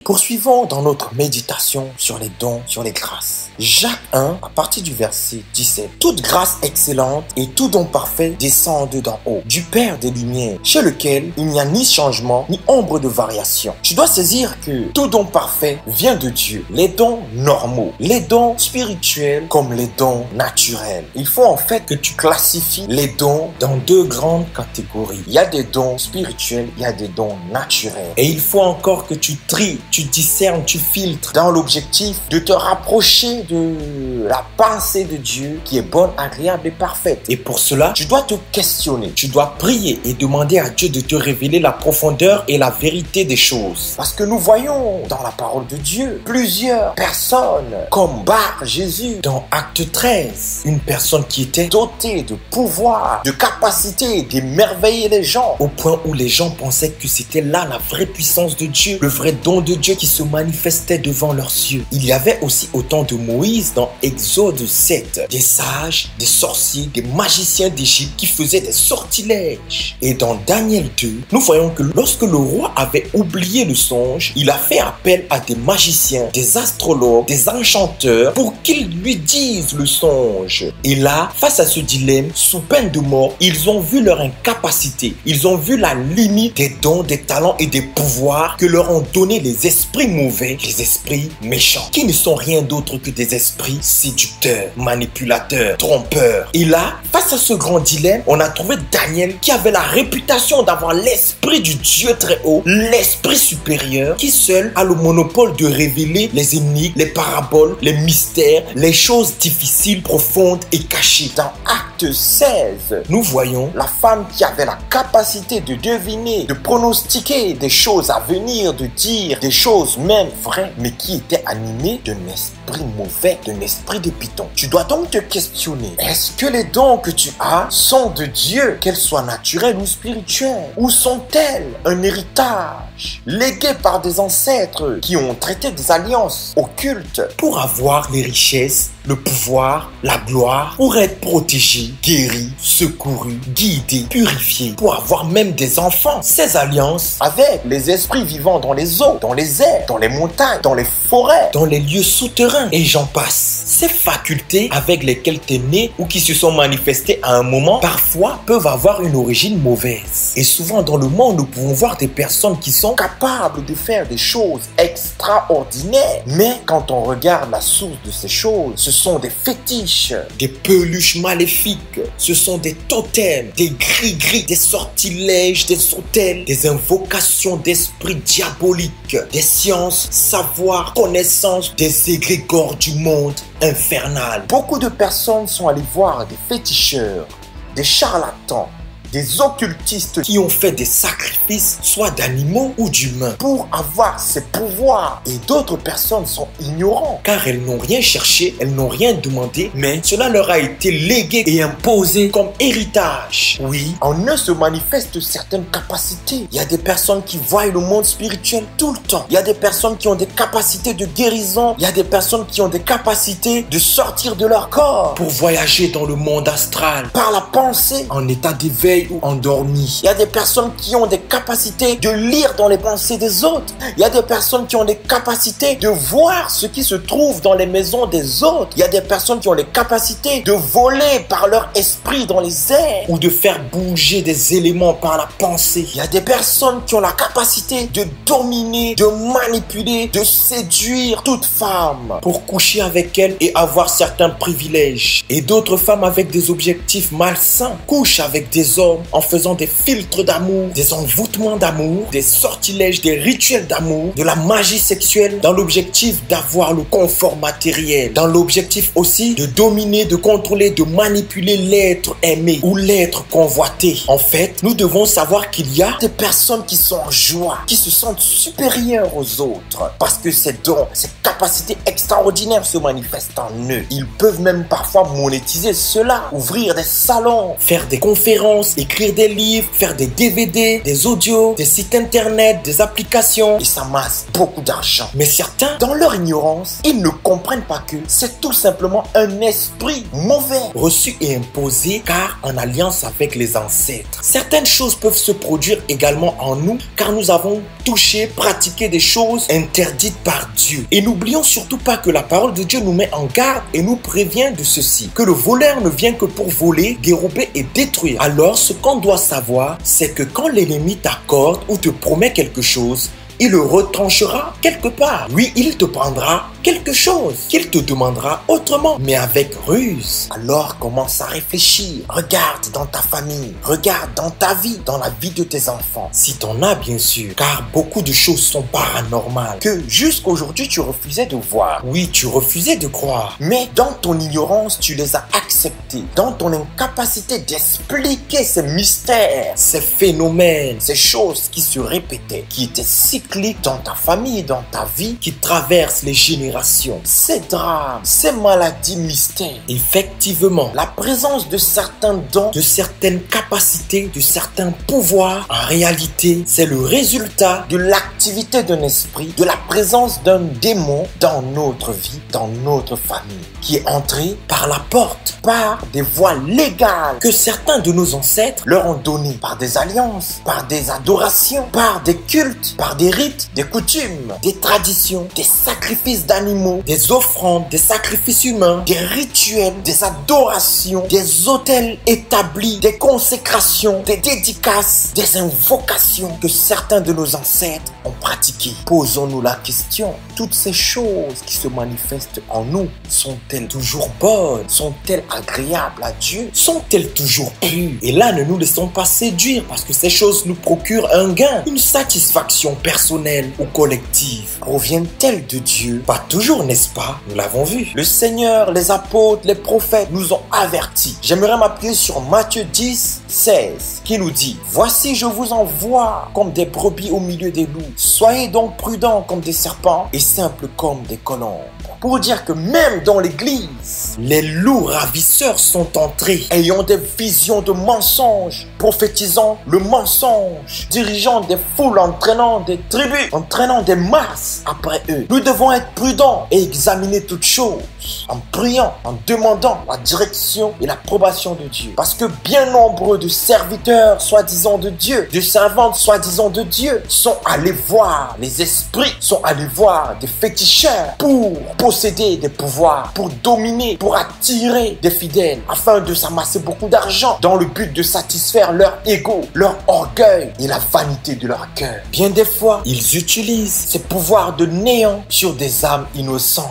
Poursuivons dans notre méditation sur les dons, sur les grâces. Jacques 1, à partir du verset 17. Toute grâce excellente et tout don parfait descend d'en haut, du Père des Lumières, chez lequel il n'y a ni changement, ni ombre de variation. Tu dois saisir que tout don parfait vient de Dieu. Les dons normaux, les dons spirituels comme les dons naturels. Il faut en fait que tu classifies les dons dans deux grandes catégories. Il y a des dons spirituels, il y a des dons naturels. Et il faut encore que tu tries, tu discernes, tu filtres dans l'objectif de te rapprocher de la pensée de Dieu qui est bonne, agréable et parfaite. Et pour cela, tu dois te questionner, tu dois prier et demander à Dieu de te révéler la profondeur et la vérité des choses. Parce que nous voyons dans la parole de Dieu plusieurs personnes comme Bar Jésus dans Acte 13, une personne qui était dotée de pouvoir, de capacité d'émerveiller les gens au point où les gens pensaient que c'était là la vraie puissance de Dieu, le vrai don de Dieu qui se manifestait devant leurs yeux. Il y avait aussi au temps de Moïse dans Exode 7 des sages, des sorciers, des magiciens d'Égypte qui faisaient des sortilèges. Et dans Daniel 2, nous voyons que lorsque le roi avait oublié le songe, il a fait appel à des magiciens, des astrologues, des enchanteurs pour qu'ils lui disent le songe. Et là, face à ce dilemme, sous peine de mort, ils ont vu leur incapacité, ils ont vu la limite des dons, des talents et des pouvoirs que leur ont donné les esprits mauvais, les esprits méchants, qui ne sont rien d'autre que des esprits séducteurs, manipulateurs, trompeurs. Et là, face à ce grand dilemme, on a trouvé Daniel qui avait la réputation d'avoir l'esprit du Dieu très haut, l'esprit supérieur, qui seul a le monopole de révéler les énigmes, les paraboles, les mystères, les choses difficiles, profondes et cachées. Dans Acte 16, nous voyons la femme qui avait la capacité de deviner, de pronostiquer des choses à venir, de dire des choses même vraies, mais qui était animée d'un esprit mauvais, d'un esprit de python. Tu dois donc te questionner, est-ce que les dons que tu as sont de Dieu, qu'elles soient naturelles ou spirituelles, ou sont-elles un héritage légué par des ancêtres qui ont traité des alliances occultes pour avoir les richesses, le pouvoir, la gloire, pour être protégé, guéri, secouru, guidé, purifié, pour avoir même des enfants. Ces alliances avec les esprits vivants dans les eaux, dans les airs, dans les montagnes, dans les forêts, dans les lieux souterrains, et j'en passe. Ces facultés avec lesquelles tu es né ou qui se sont manifestées à un moment, parfois peuvent avoir une origine mauvaise. Et souvent dans le monde, nous pouvons voir des personnes qui sont capables de faire des choses extraordinaires. Mais quand on regarde la source de ces choses, ce sont des fétiches, des peluches maléfiques, ce sont des totems, des gris-gris, des sortilèges, des autels, des invocations d'esprits diaboliques, des sciences, savoirs, connaissances, des égrégores du monde infernal. Beaucoup de personnes sont allées voir des féticheurs, des charlatans, des occultistes qui ont fait des sacrifices, soit d'animaux ou d'humains, pour avoir ces pouvoirs. Et d'autres personnes sont ignorantes, car elles n'ont rien cherché, elles n'ont rien demandé, mais cela leur a été légué et imposé comme héritage. Oui, en eux se manifestent certaines capacités. Il y a des personnes qui voient le monde spirituel tout le temps. Il y a des personnes qui ont des capacités de guérison. Il y a des personnes qui ont des capacités de sortir de leur corps pour voyager dans le monde astral, par la pensée, en état d'éveil ou endormi. Il y a des personnes qui ont des capacités de lire dans les pensées des autres. Il y a des personnes qui ont des capacités de voir ce qui se trouve dans les maisons des autres. Il y a des personnes qui ont les capacités de voler par leur esprit dans les airs ou de faire bouger des éléments par la pensée. Il y a des personnes qui ont la capacité de dominer, de manipuler, de séduire toute femme pour coucher avec elle et avoir certains privilèges. Et d'autres femmes avec des objectifs malsains couchent avec des hommes en faisant des filtres d'amour, des envoûtements d'amour, des sortilèges, des rituels d'amour, de la magie sexuelle dans l'objectif d'avoir le confort matériel, dans l'objectif aussi de dominer, de contrôler, de manipuler l'être aimé ou l'être convoité. En fait, nous devons savoir qu'il y a des personnes qui sont en joie, qui se sentent supérieures aux autres parce que ces dons, ces capacités extraordinaires se manifestent en eux. Ils peuvent même parfois monétiser cela, ouvrir des salons, faire des conférences, écrire des livres, faire des DVD, des audios, des sites internet, des applications et s'amassent beaucoup d'argent. Mais certains, dans leur ignorance, ils ne comprennent pas que c'est tout simplement un esprit mauvais, reçu et imposé car en alliance avec les ancêtres. Certaines choses peuvent se produire également en nous car nous avons touché, pratiqué des choses interdites par Dieu. Et n'oublions surtout pas que la parole de Dieu nous met en garde et nous prévient de ceci, que le voleur ne vient que pour voler, dérober et détruire. Alors ce qu'on doit savoir, c'est que quand l'ennemi t'accorde ou te promet quelque chose, il le retranchera quelque part. Oui, il te prendra quelque chose qu'il te demandera autrement, mais avec ruse. Alors commence à réfléchir. Regarde dans ta famille, regarde dans ta vie, dans la vie de tes enfants. Si t'en as bien sûr, car beaucoup de choses sont paranormales que jusqu'aujourd'hui tu refusais de voir. Oui, tu refusais de croire. Mais dans ton ignorance, tu les as acceptés. Dans ton incapacité d'expliquer ces mystères, ces phénomènes, ces choses qui se répétaient, qui étaient cycliques dans ta famille, dans ta vie, qui traversent les générations. Ces drames, ces maladies mystères. Effectivement, la présence de certains dons, de certaines capacités, de certains pouvoirs, en réalité, c'est le résultat de l'activité d'un esprit, de la présence d'un démon dans notre vie, dans notre famille, qui est entré par la porte, par des voies légales que certains de nos ancêtres leur ont données, par des alliances, par des adorations, par des cultes, par des rites, des coutumes, des traditions, des sacrifices d'animaux, des offrandes, des sacrifices humains, des rituels, des adorations, des autels établis, des consécrations, des dédicaces, des invocations que certains de nos ancêtres ont pratiquées. Posons-nous la question, toutes ces choses qui se manifestent en nous, sont-elles toujours bonnes? Sont-elles agréables à Dieu? Sont-elles toujours pures? Et là, ne nous laissons pas séduire parce que ces choses nous procurent un gain, une satisfaction personnelle ou collective. Proviennent-elles de Dieu? Pas toujours, n'est-ce pas? Nous l'avons vu. Le Seigneur, les apôtres, les prophètes nous ont avertis. J'aimerais m'appuyer sur Matthieu 10, 16, qui nous dit: voici, je vous envoie comme des brebis au milieu des loups. Soyez donc prudents comme des serpents et simples comme des colombes. Pour dire que même dans l'église, les loups ravisseurs sont entrés, ayant des visions de mensonges, prophétisant le mensonge, dirigeant des foules, entraînant des tribus, entraînant des masses après eux. Nous devons être prudents et examiner toutes choses en priant, en demandant la direction et l'approbation de Dieu. Parce que bien nombreux de serviteurs soi-disant de Dieu, de servantes soi-disant de Dieu, sont allés voir les esprits, sont allés voir des féticheurs pour posséder des pouvoirs, pour dominer, pour attirer des fidèles, afin de s'amasser beaucoup d'argent dans le but de satisfaire leur ego, leur orgueil et la vanité de leur cœur. Bien des fois, ils utilisent ces pouvoirs de néant sur des âmes innocentes,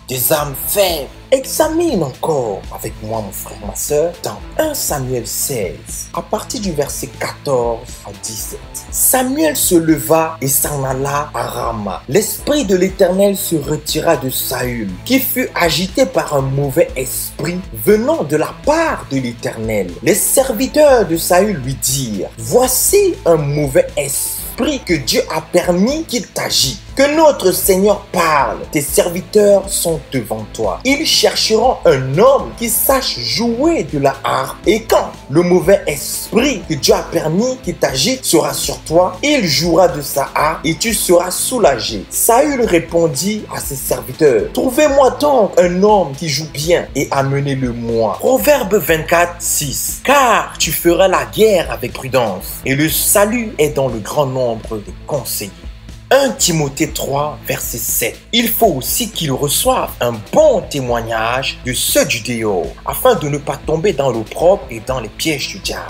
des âmes faibles. Examine encore avec moi, mon frère, ma soeur, dans 1 Samuel 16, à partir du verset 14 à 17. Samuel se leva et s'en alla à Rama. L'esprit de l'Éternel se retira de Saül, qui fut agité par un mauvais esprit venant de la part de l'Éternel. Les serviteurs de Saül lui dirent: voici un mauvais esprit que Dieu a permis qu'il t'agite. Que notre Seigneur parle, tes serviteurs sont devant toi. Ils chercheront un homme qui sache jouer de la harpe. Et quand le mauvais esprit que Dieu a permis qu'il t'agite sera sur toi, il jouera de sa harpe et tu seras soulagé. Saül répondit à ses serviteurs: trouvez-moi donc un homme qui joue bien et amenez-le-moi. Proverbe 24, 6. Car tu feras la guerre avec prudence et le salut est dans le grand nombre des conseillers. 1 Timothée 3, verset 7. Il faut aussi qu'ils reçoivent un bon témoignage de ceux du dehors, afin de ne pas tomber dans l'opprobre et dans les pièges du diable.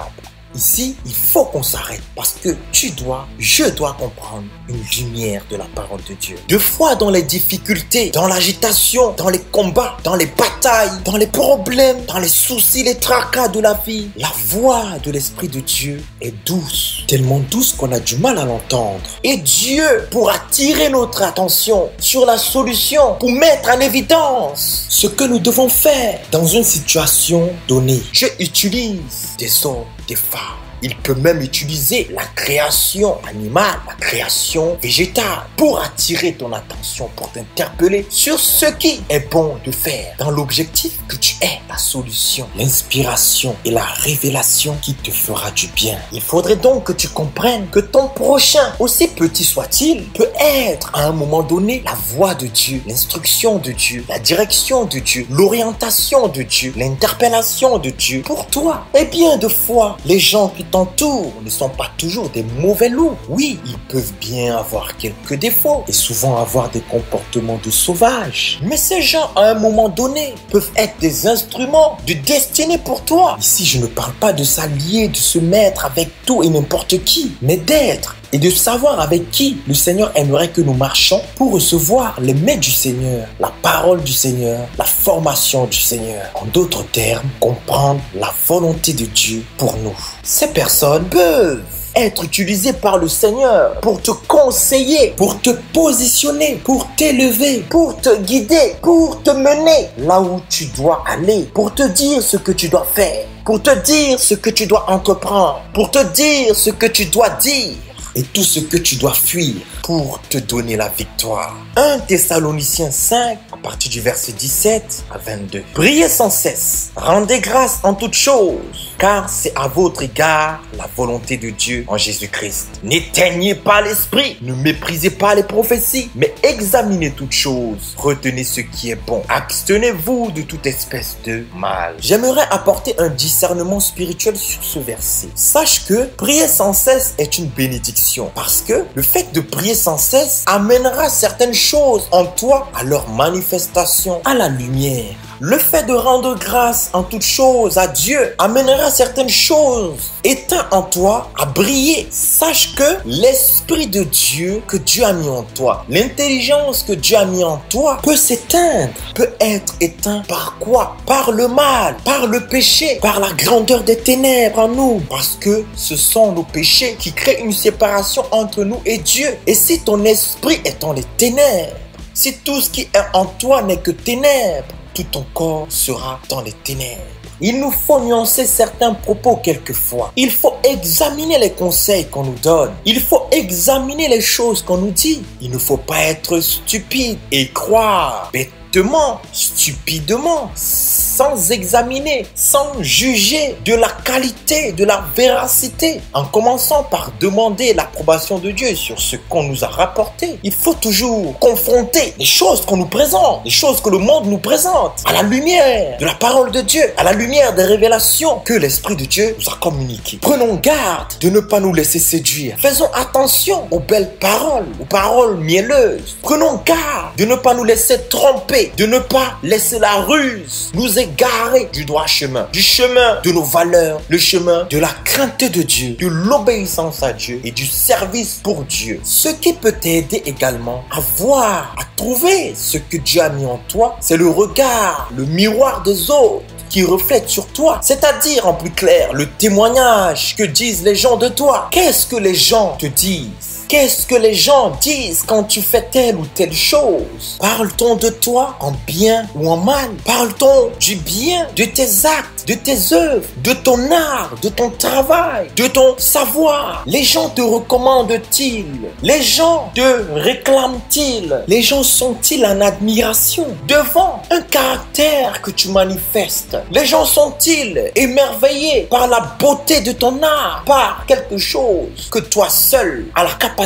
Ici, il faut qu'on s'arrête parce que je dois comprendre une lumière de la parole de Dieu. Deux fois dans les difficultés, dans l'agitation, dans les combats, dans les batailles, dans les problèmes, dans les soucis, les tracas de la vie, la voix de l'Esprit de Dieu est douce, tellement douce qu'on a du mal à l'entendre. Et Dieu, pour attirer notre attention sur la solution, pour mettre en évidence ce que nous devons faire dans une situation donnée, Dieu utilise des hommes, des femmes, Il peut même utiliser la création animale, la création végétale pour attirer ton attention, pour t'interpeller sur ce qui est bon de faire dans l'objectif que tu es la solution, l'inspiration et la révélation qui te fera du bien. Il faudrait donc que tu comprennes que ton prochain, aussi petit soit-il, peut être à un moment donné la voix de Dieu, l'instruction de Dieu, la direction de Dieu, l'orientation de Dieu, l'interpellation de Dieu pour toi. Et bien de fois, les gens qui t'entourent ne sont pas toujours des mauvais loups. Oui, ils peuvent bien avoir quelques défauts et souvent avoir des comportements de sauvages. Mais ces gens, à un moment donné, peuvent être des instruments de destinée pour toi. Ici, je ne parle pas de s'allier, de se mettre avec tout et n'importe qui, mais d'être et de savoir avec qui le Seigneur aimerait que nous marchions pour recevoir les mets du Seigneur, la parole du Seigneur, la formation du Seigneur. En d'autres termes, comprendre la volonté de Dieu pour nous. Ces personnes peuvent être utilisées par le Seigneur pour te conseiller, pour te positionner, pour t'élever, pour te guider, pour te mener là où tu dois aller, pour te dire ce que tu dois faire, pour te dire ce que tu dois entreprendre, pour te dire ce que tu dois dire et tout ce que tu dois fuir pour te donner la victoire. 1 Thessaloniciens 5, à partir du verset 17 à 22. Priez sans cesse, rendez grâce en toutes choses, car c'est à votre égard la volonté de Dieu en Jésus-Christ. N'éteignez pas l'esprit, ne méprisez pas les prophéties, mais examinez toutes choses, retenez ce qui est bon. Abstenez-vous de toute espèce de mal. J'aimerais apporter un discernement spirituel sur ce verset. Sache que prier sans cesse est une bénédiction, parce que le fait de prier sans cesse amènera certaines choses en toi à leur manifestation à la lumière. Le fait de rendre grâce en toutes choses à Dieu amènera certaines choses éteintes en toi à briller. Sache que l'Esprit de Dieu que Dieu a mis en toi, l'intelligence que Dieu a mis en toi peut s'éteindre, peut être éteint par quoi? Par le mal, par le péché, par la grandeur des ténèbres en nous. Parce que ce sont nos péchés qui créent une séparation entre nous et Dieu. Et si ton esprit est dans les ténèbres, si tout ce qui est en toi n'est que ténèbres, tout ton corps sera dans les ténèbres. Il nous faut nuancer certains propos quelquefois. Il faut examiner les conseils qu'on nous donne. Il faut examiner les choses qu'on nous dit. Il ne faut pas être stupide et croire bêtement, stupidement, sans examiner, sans juger de la qualité, de la véracité, en commençant par demander l'approbation de Dieu sur ce qu'on nous a rapporté. Il faut toujours confronter les choses qu'on nous présente, les choses que le monde nous présente, à la lumière de la parole de Dieu, à la lumière des révélations que l'Esprit de Dieu nous a communiquées. Prenons garde de ne pas nous laisser séduire. Faisons attention aux belles paroles, aux paroles mielleuses. Prenons garde de ne pas nous laisser tromper, de ne pas laisser la ruse nous égarer du droit chemin, du chemin de nos valeurs, le chemin de la crainte de Dieu, de l'obéissance à Dieu et du service pour Dieu. Ce qui peut t'aider également à voir, à trouver ce que Dieu a mis en toi, c'est le regard, le miroir des autres qui reflète sur toi, c'est-à-dire en plus clair, le témoignage que disent les gens de toi. Qu'est-ce que les gens te disent? Qu'est-ce que les gens disent quand tu fais telle ou telle chose? Parle-t-on de toi en bien ou en mal? Parle-t-on du bien de tes actes, de tes œuvres, de ton art, de ton travail, de ton savoir? Les gens te recommandent-ils? Les gens te réclament-ils? Les gens sont-ils en admiration devant un caractère que tu manifestes? Les gens sont-ils émerveillés par la beauté de ton art, par quelque chose que toi seul as la capacité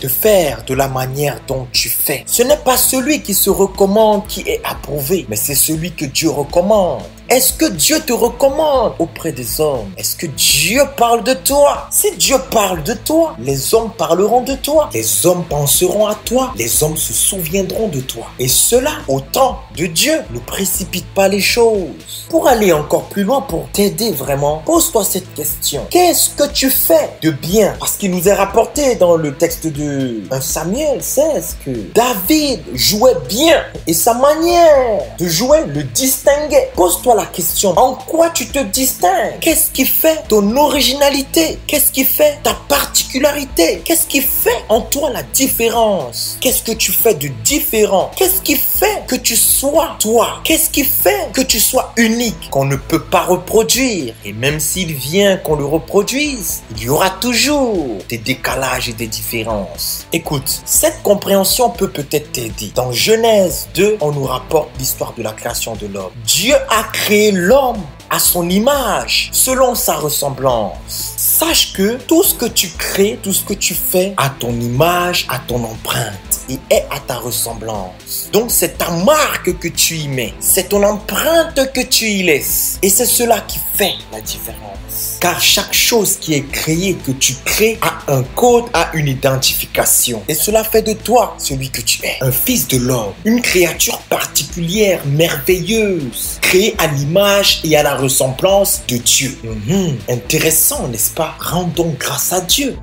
de faire de la manière dont tu fais? Ce n'est pas celui qui se recommande qui est approuvé, mais c'est celui que Dieu recommande. Est-ce que Dieu te recommande auprès des hommes? Est-ce que Dieu parle de toi? Si Dieu parle de toi, les hommes parleront de toi. Les hommes penseront à toi. Les hommes se souviendront de toi. Et cela, au temps de Dieu, ne précipite pas les choses. Pour aller encore plus loin, pour t'aider vraiment, pose-toi cette question. Qu'est-ce que tu fais de bien? Parce qu'il nous est rapporté dans le texte de 1 Samuel 16 que David jouait bien et sa manière de jouer le distinguait. Pose-toi la la question, en quoi tu te distingues? Qu'est-ce qui fait ton originalité? Qu'est-ce qui fait ta particularité? Qu'est-ce qui fait en toi la différence? Qu'est-ce que tu fais de différent? Qu'est-ce qui fait que tu sois toi? Qu'est-ce qui fait que tu sois unique, qu'on ne peut pas reproduire? Et même s'il vient qu'on le reproduise, il y aura toujours des décalages et des différences. Écoute, cette compréhension peut-être t'aider. Dans Genèse 2, on nous rapporte l'histoire de la création de l'homme. Dieu a créé l'homme à son image, selon sa ressemblance. Sache que tout ce que tu crées, tout ce que tu fais, a ton image, a ton empreinte et est à ta ressemblance. Donc c'est ta marque que tu y mets, c'est ton empreinte que tu y laisses. Et c'est cela qui fait la différence. Car chaque chose qui est créée, que tu crées, a un code, a une identification. Et cela fait de toi celui que tu es. Un fils de l'homme, une créature particulière, merveilleuse, créée à l'image et à la ressemblance de Dieu. Intéressant, n'est-ce pas? Rendons grâce à Dieu.